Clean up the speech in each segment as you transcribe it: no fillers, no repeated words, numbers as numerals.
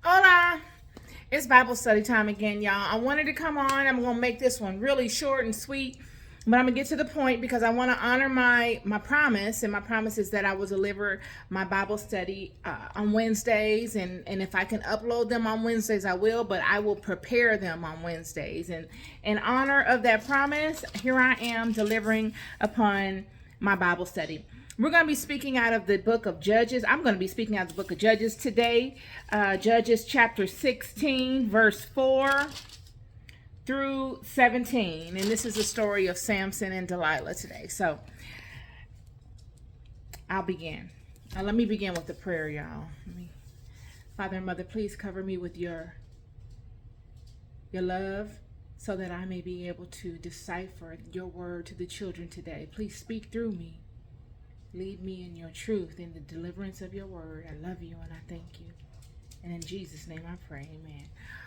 Hola! It's Bible study time again, y'all. I wanted to come on. I'm going to make this one really short and sweet, but I'm going to get to the point because I want to honor my promise, and my promise is that I will deliver my Bible study on Wednesdays, and if I can upload them on Wednesdays, I will, but I will prepare them on Wednesdays. And in honor of that promise, here I am delivering upon my Bible study. We're going to be speaking out of the book of Judges. I'm going to be speaking out of the book of Judges today. Judges chapter 16, verse 4 through 17. And this is the story of Samson and Delilah today. So I'll begin. Let me begin with the prayer, y'all. Father and Mother, please cover me with your love so that I may be able to decipher your word to the children today. Please speak through me. Lead me in your truth, in the deliverance of your word. I love you and I thank you. And in Jesus' name I pray, amen.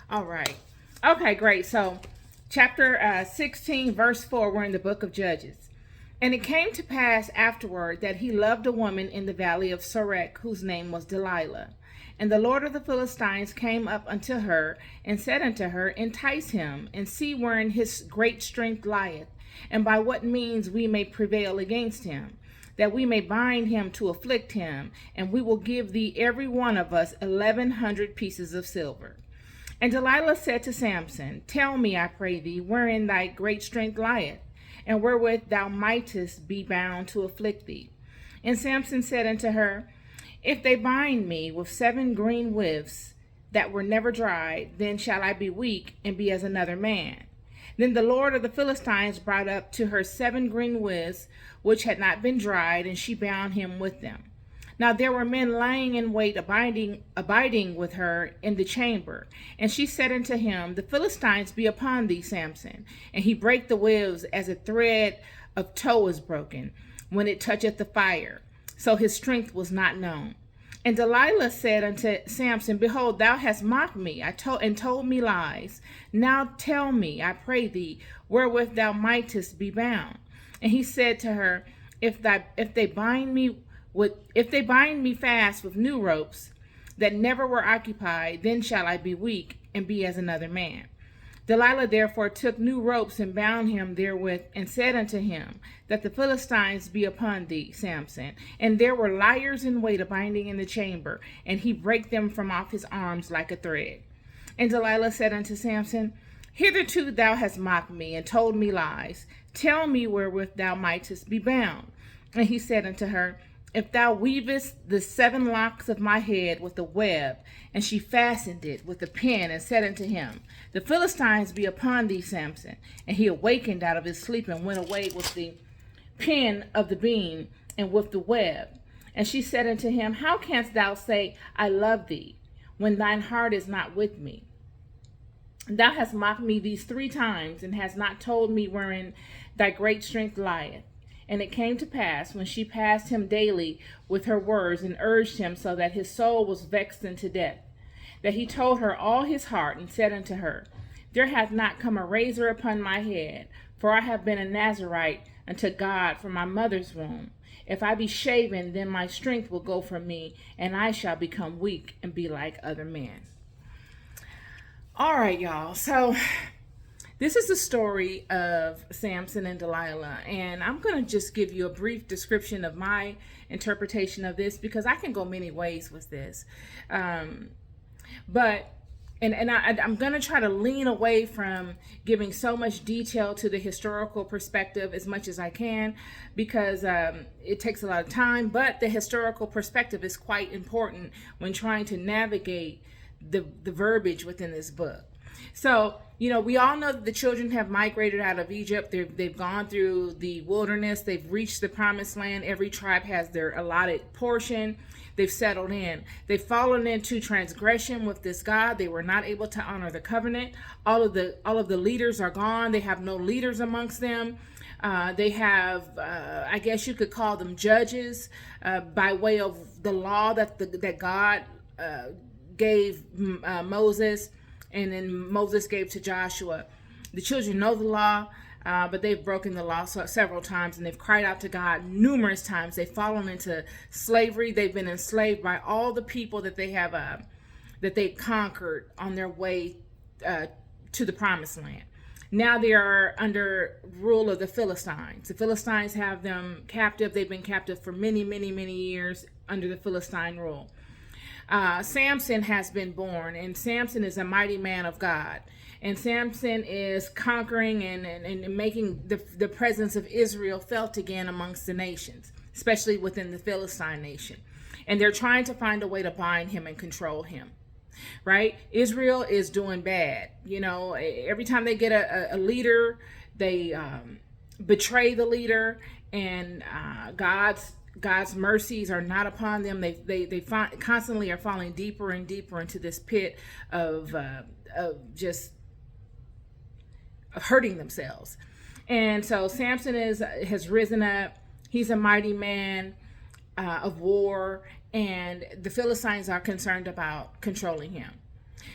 All right. Okay, great. So chapter 16, verse 4, we're in the book of Judges. And it came to pass afterward that he loved a woman in the valley of Sorek, whose name was Delilah. And the Lord of the Philistines came up unto her, and said unto her, Entice him, and see wherein his great strength lieth, and by what means we may prevail against him, that we may bind him to afflict him, and we will give thee every one of us 1,100 pieces of silver. And Delilah said to Samson, Tell me, I pray thee, wherein thy great strength lieth, and wherewith thou mightest be bound to afflict thee. And Samson said unto her, If they bind me with 7 green withs that were never dried, then shall I be weak and be as another man. Then the Lord of the Philistines brought up to her 7 green withs, which had not been dried, and she bound him with them. Now there were men lying in wait, abiding with her in the chamber. And she said unto him, The Philistines be upon thee, Samson. And he brake the withs as a thread of tow is broken, when it toucheth the fire. So his strength was not known. And Delilah said unto Samson, Behold, thou hast mocked me, and told me lies. Now tell me, I pray thee, wherewith thou mightest be bound. And he said to her, If they bind me fast with new ropes that never were occupied, then shall I be weak and be as another man. Delilah therefore took new ropes and bound him therewith, and said unto him, That the Philistines be upon thee, Samson. And there were liars in wait abiding in the chamber, and he brake them from off his arms like a thread. And Delilah said unto Samson, Hitherto thou hast mocked me, and told me lies. Tell me wherewith thou mightest be bound. And he said unto her, If thou weavest the 7 locks of my head with a web. And she fastened it with a pin, and said unto him, The Philistines be upon thee, Samson. And he awakened out of his sleep, and went away with the pin of the beam, and with the web. And she said unto him, How canst thou say, I love thee, when thine heart is not with me? Thou hast mocked me these 3 times, and hast not told me wherein thy great strength lieth. And it came to pass, when she passed him daily with her words, and urged him so that his soul was vexed unto death, that he told her all his heart, and said unto her, There hath not come a razor upon my head, for I have been a Nazarite unto God from my mother's womb. If I be shaven, then my strength will go from me, and I shall become weak and be like other men. All right, y'all. So this is the story of Samson and Delilah, and I'm going to just give you a brief description of my interpretation of this, because I can go many ways with this. I'm going to try to lean away from giving so much detail to the historical perspective as much as I can, because it takes a lot of time, but the historical perspective is quite important when trying to navigate the verbiage within this book. So, we all know that the children have migrated out of Egypt. They've gone through the wilderness. They've reached the promised land. Every tribe has their allotted portion. They've settled in. They've fallen into transgression with this God. They were not able to honor the covenant. All of the leaders are gone. They have no leaders amongst them. They have, I guess you could call them judges, by way of the law that God gave Moses, and then Moses gave to Joshua. The children know the law, but they've broken the law several times, and they've cried out to God numerous times. They've fallen into slavery. They've been enslaved by all the people that they have that they conquered on their way to the promised land. Now they are under rule of the Philistines. The Philistines have them captive. They've been captive for many, many, many years under the Philistine rule. Samson has been born, and Samson is a mighty man of God. And Samson is conquering and making the presence of Israel felt again amongst the nations, especially within the Philistine nation. And they're trying to find a way to bind him and control him. Right? Israel is doing bad. You know, every time they get a leader, they betray the leader, and God's mercies are not upon them. They constantly are falling deeper and deeper into this pit of just hurting themselves. And so Samson has risen up. He's a mighty man of war, and the Philistines are concerned about controlling him.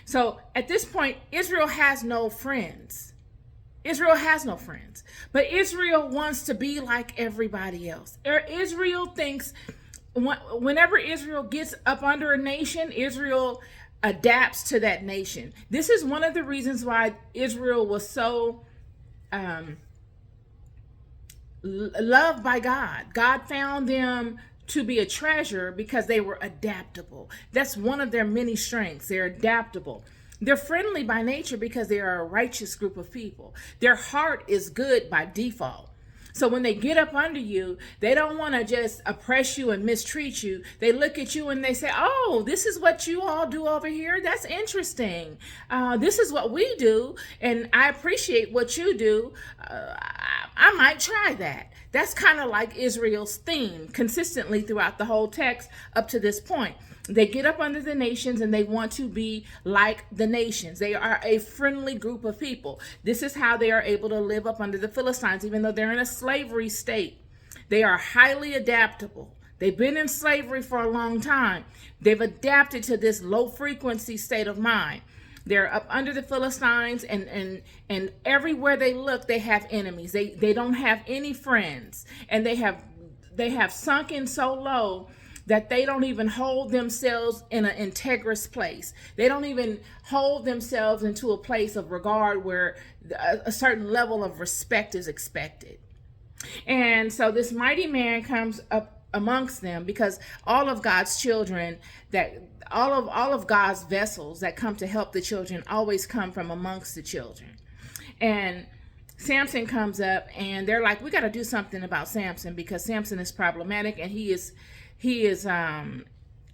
So at this point, Israel has no friends. Israel has no friends, but Israel wants to be like everybody else. Israel thinks whenever Israel gets up under a nation, Israel adapts to that nation. This is one of the reasons why Israel was so loved by God. God found them to be a treasure because they were adaptable. That's one of their many strengths. They're adaptable. They're friendly by nature because they are a righteous group of people. Their heart is good by default. So when they get up under you, they don't want to just oppress you and mistreat you. They look at you and they say, oh, this is what you all do over here. That's interesting. This is what we do, and I appreciate what you do. I might try that. That's kind of like Israel's theme consistently throughout the whole text up to this point. They get up under the nations and they want to be like the nations. They are a friendly group of people. This is how they are able to live up under the Philistines, even though they're in a slavery state. They are highly adaptable. They've been in slavery for a long time. They've adapted to this low frequency state of mind. They're up under the Philistines, and everywhere they look, they have enemies. They don't have any friends, and they have sunken so low that they don't even hold themselves in an integrous place. They don't even hold themselves into a place of regard where a certain level of respect is expected. And so this mighty man comes up amongst them, because all of God's children, all of God's vessels that come to help the children always come from amongst the children. And Samson comes up, and they're like, we got to do something about Samson, because Samson is problematic, and he is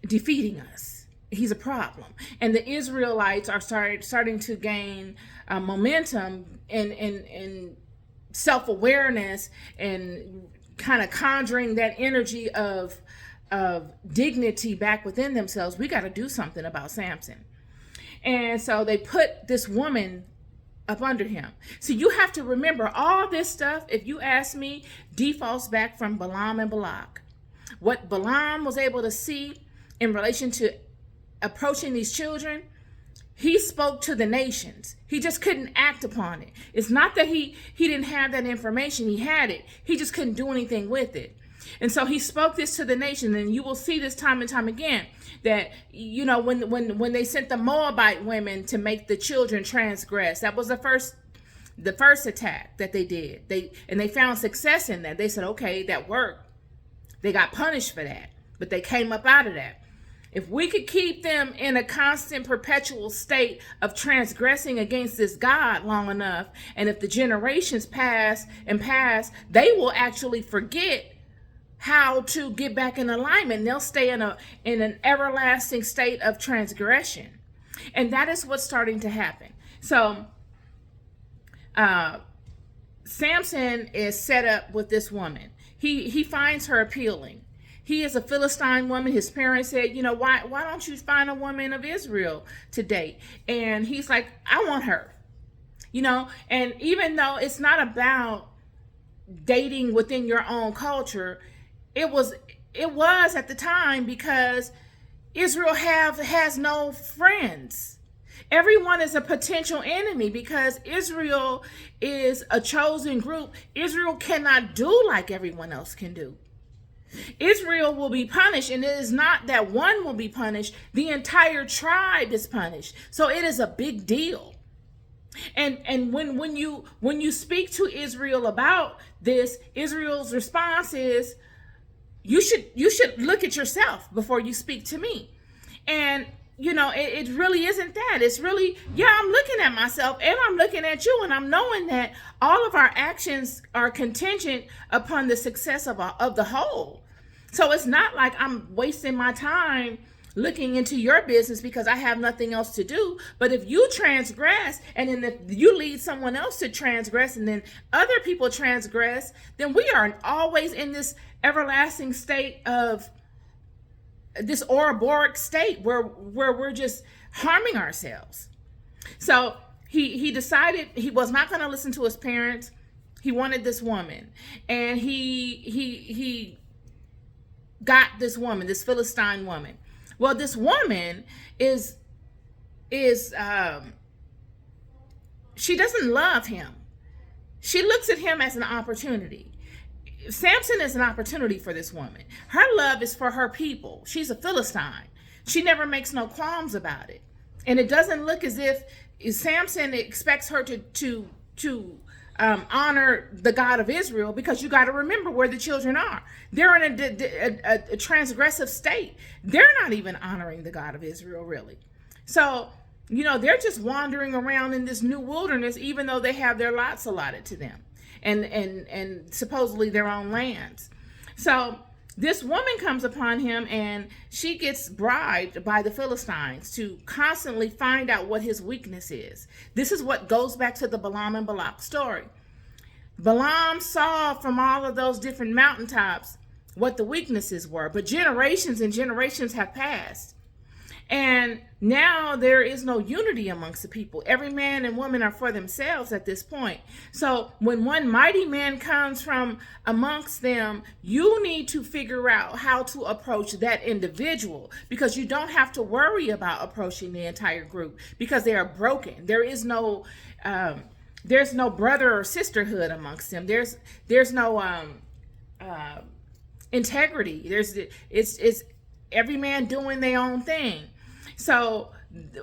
defeating us. He's a problem. And the Israelites are starting to gain momentum and self-awareness, and kind of conjuring that energy of dignity back within themselves. We got to do something about Samson. And so they put this woman up under him. So you have to remember, all this stuff, if you ask me, defaults back from Balaam and Balak. What Balaam was able to see in relation to approaching these children, he spoke to the nations. He just couldn't act upon it. It's not that he didn't have that information. He had it. He just couldn't do anything with it. And so he spoke this to the nation, and you will see this time and time again, that, you know, when they sent the Moabite women to make the children transgress, that was the first attack that they did. They found success in that. They said, okay, that worked. They got punished for that, but they came up out of that. If we could keep them in a constant, perpetual state of transgressing against this God long enough, and if the generations pass and pass, they will actually forget how to get back in alignment. They'll stay in an everlasting state of transgression. And that is what's starting to happen. So Samson is set up with this woman. He finds her appealing. He is a Philistine woman. His parents said, you know, why don't you find a woman of Israel to date? And he's like, I want her. You know, and even though it's not about dating within your own culture, it was at the time, because Israel has no friends. Everyone is a potential enemy, because Israel is a chosen group. Israel cannot do like everyone else can do. Israel will be punished, and it is not that one will be punished, the entire tribe is punished. So it is a big deal. And when you speak to Israel about this, Israel's response is, you should look at yourself before you speak to me. And it really isn't that. It's really, I'm looking at myself and I'm looking at you, and I'm knowing that all of our actions are contingent upon the success of the whole. So it's not like I'm wasting my time looking into your business because I have nothing else to do. But if you transgress, and then if you lead someone else to transgress, and then other people transgress, then we are always in this everlasting state of this Ouroboros state where we're just harming ourselves. So he decided he was not going to listen to his parents. He wanted this woman, and he got this woman, this Philistine woman. Well, this woman is she doesn't love him. She looks at him as an opportunity. Samson is an opportunity for this woman. Her love is for her people. She's a Philistine. She never makes no qualms about it. And it doesn't look as if Samson expects her to honor the God of Israel, because you got to remember where the children are. They're in a transgressive state. They're not even honoring the God of Israel, really. So, they're just wandering around in this new wilderness, even though they have their lots allotted to them and supposedly their own lands. So this woman comes upon him, and she gets bribed by the Philistines to constantly find out what his weakness is. This is what goes back to the Balaam and Balak story. Balaam saw from all of those different mountaintops what the weaknesses were, but generations and generations have passed. And now there is no unity amongst the people. Every man and woman are for themselves at this point. So when one mighty man comes from amongst them, you need to figure out how to approach that individual, because you don't have to worry about approaching the entire group, because they are broken. There's no brother or sisterhood amongst them. There's no integrity. It's every man doing their own thing. So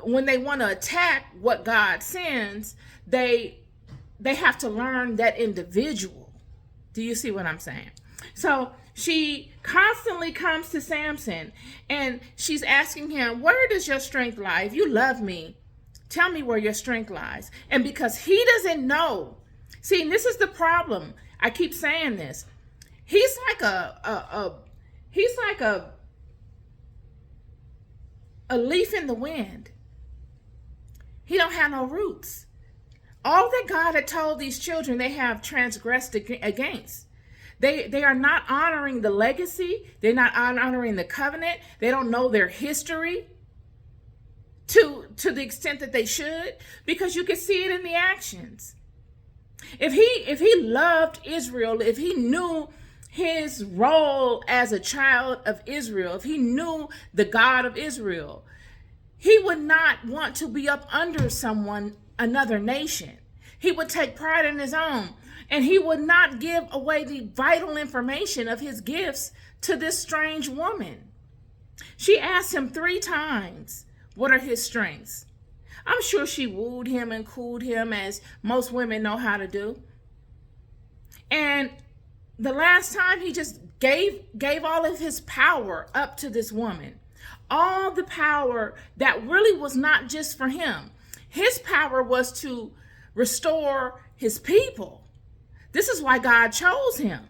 when they want to attack what God sends, they have to learn that individual. Do you see what I'm saying? So she constantly comes to Samson, and she's asking him, where does your strength lie? If you love me, tell me where your strength lies. And because he doesn't know, see, this is the problem. I keep saying this. He's like a leaf in the wind. He don't have no roots. All that God had told these children, they have transgressed against. They are not honoring the legacy. They're not honoring the covenant. They don't know their history to the extent that they should, because you can see it in the actions. If he loved Israel, if he knew his role as a child of Israel, if he knew the God of Israel, he would not want to be up under another nation. He would take pride in his own, and he would not give away the vital information of his gifts to this strange woman. She asked him 3 times, what are his strengths? I'm sure she wooed him and cooled him, as most women know how to do. And the last time, he just gave all of his power up to this woman. All the power that really was not just for him. His power was to restore his people. This is why God chose him.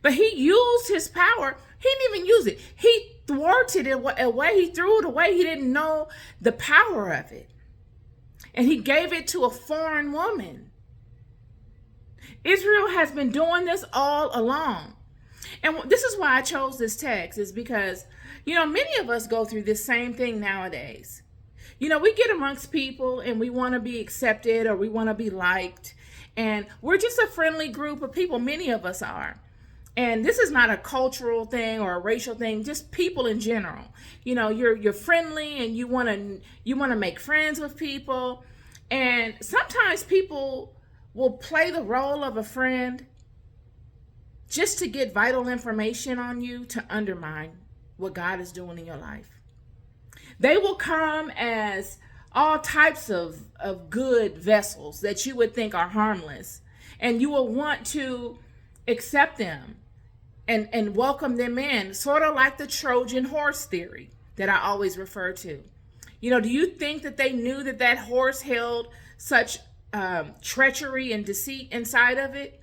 But he used his power. He didn't even use it. He thwarted it away. He threw it away. He didn't know the power of it. And he gave it to a foreign woman. Israel has been doing this all along. And this is why I chose this text, is because, many of us go through this same thing nowadays. We get amongst people and we want to be accepted, or we want to be liked. And we're just a friendly group of people. Many of us are. And this is not a cultural thing or a racial thing, just people in general. You're friendly, and you want to make friends with people. And sometimes people will play the role of a friend just to get vital information on you to undermine what God is doing in your life. They will come as all types of good vessels that you would think are harmless, and you will want to accept them and welcome them in, sort of like the Trojan horse theory that I always refer to. You know, do you think that they knew that that horse held such treachery and deceit inside of it?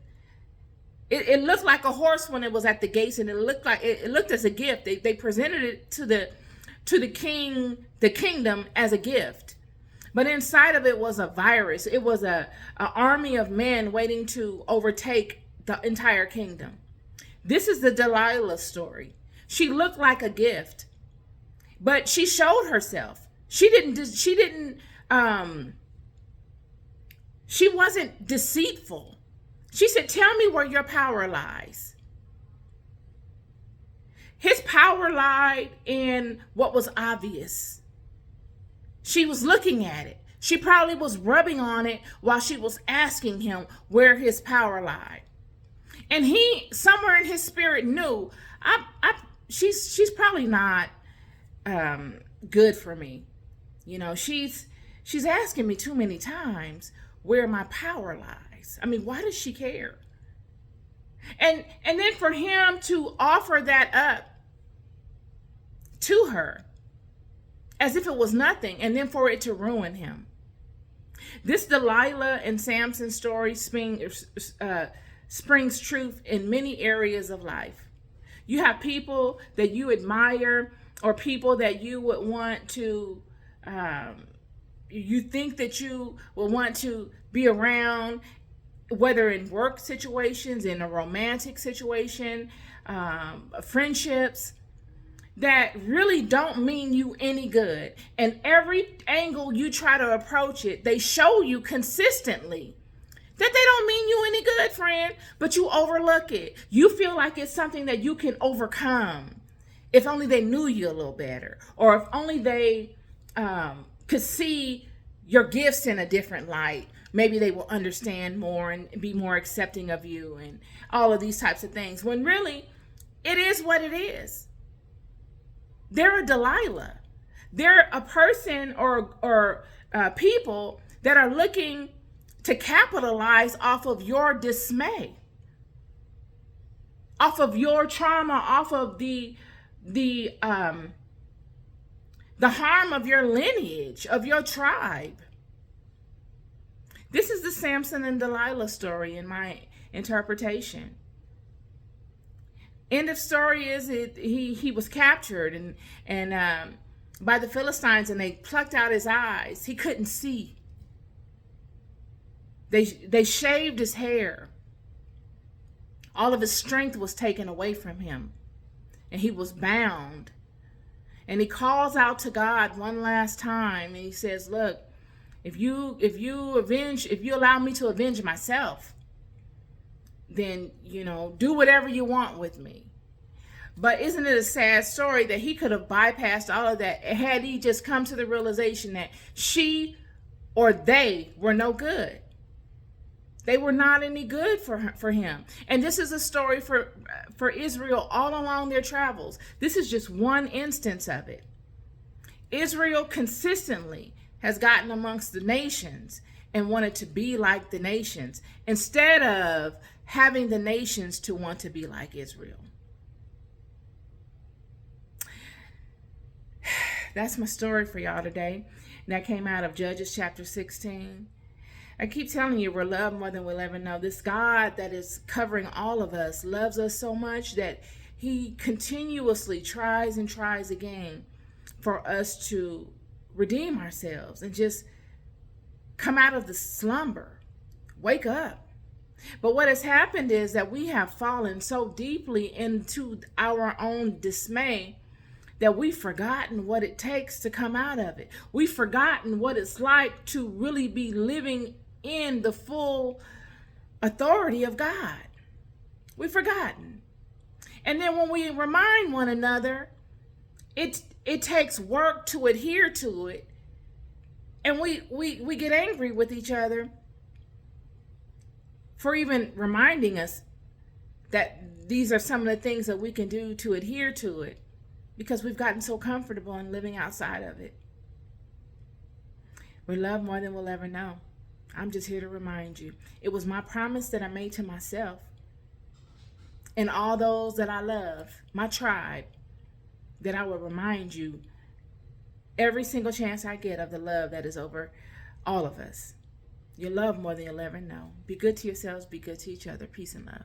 It looked like a horse when it was at the gates, and it looked as a gift. They presented it to the kingdom as a gift. But inside of it was a virus. It was an army of men waiting to overtake the entire kingdom. This is the Delilah story. She looked like a gift, but she showed herself. She wasn't deceitful. She said, "Tell me where your power lies." His power lied in what was obvious. She was looking at it. She probably was rubbing on it while she was asking him where his power lied. And he, somewhere in his spirit, knew, she's probably not good for me. You know, she's asking me too many times where my power lies. I mean, why does she care? And then for him to offer that up to her as if it was nothing, and then for it to ruin him. This Delilah and Samson story springs truth in many areas of life. You have people that you admire, or people that you would want to, you think that you will want to be around, whether in work situations, in a romantic situation, friendships, that really don't mean you any good. And every angle you try to approach it, they show you consistently that they don't mean you any good, friend, but you overlook it. You feel like it's something that you can overcome if only they knew you a little better, or if only they could see your gifts in a different light. Maybe they will understand more and be more accepting of you and all of these types of things, when really it is what it is. They're a Delilah. They're a person or people that are looking to capitalize off of your dismay, off of your trauma, off of the harm of your lineage, of your tribe. This is the Samson and Delilah story in my interpretation. End of story is he was captured and by the Philistines, and they plucked out his eyes. He couldn't see. They shaved his hair. All of his strength was taken away from him, and he was bound. And he calls out to God one last time, and he says, "Look, if you allow me to avenge myself, then, do whatever you want with me." But isn't it a sad story that he could have bypassed all of that had he just come to the realization that she or they were no good? They were not any good for him. And this is a story for Israel all along their travels. This is just one instance of it. Israel consistently has gotten amongst the nations and wanted to be like the nations, instead of having the nations to want to be like Israel. That's my story for y'all today. And that came out of Judges chapter 16. I keep telling you, we're loved more than we'll ever know. This God that is covering all of us loves us so much that he continuously tries and tries again for us to redeem ourselves and just come out of the slumber, wake up. But what has happened is that we have fallen so deeply into our own dismay that we've forgotten what it takes to come out of it. We've forgotten what it's like to really be living in the full authority of God. We've forgotten. And then when we remind one another, it takes work to adhere to it. And we get angry with each other for even reminding us that these are some of the things that we can do to adhere to it, because we've gotten so comfortable in living outside of it. We're loved more than we'll ever know. I'm just here to remind you. It was my promise that I made to myself and all those that I love, my tribe, that I will remind you every single chance I get of the love that is over all of us. You're loved more than you'll ever know. Be good to yourselves. Be good to each other. Peace and love.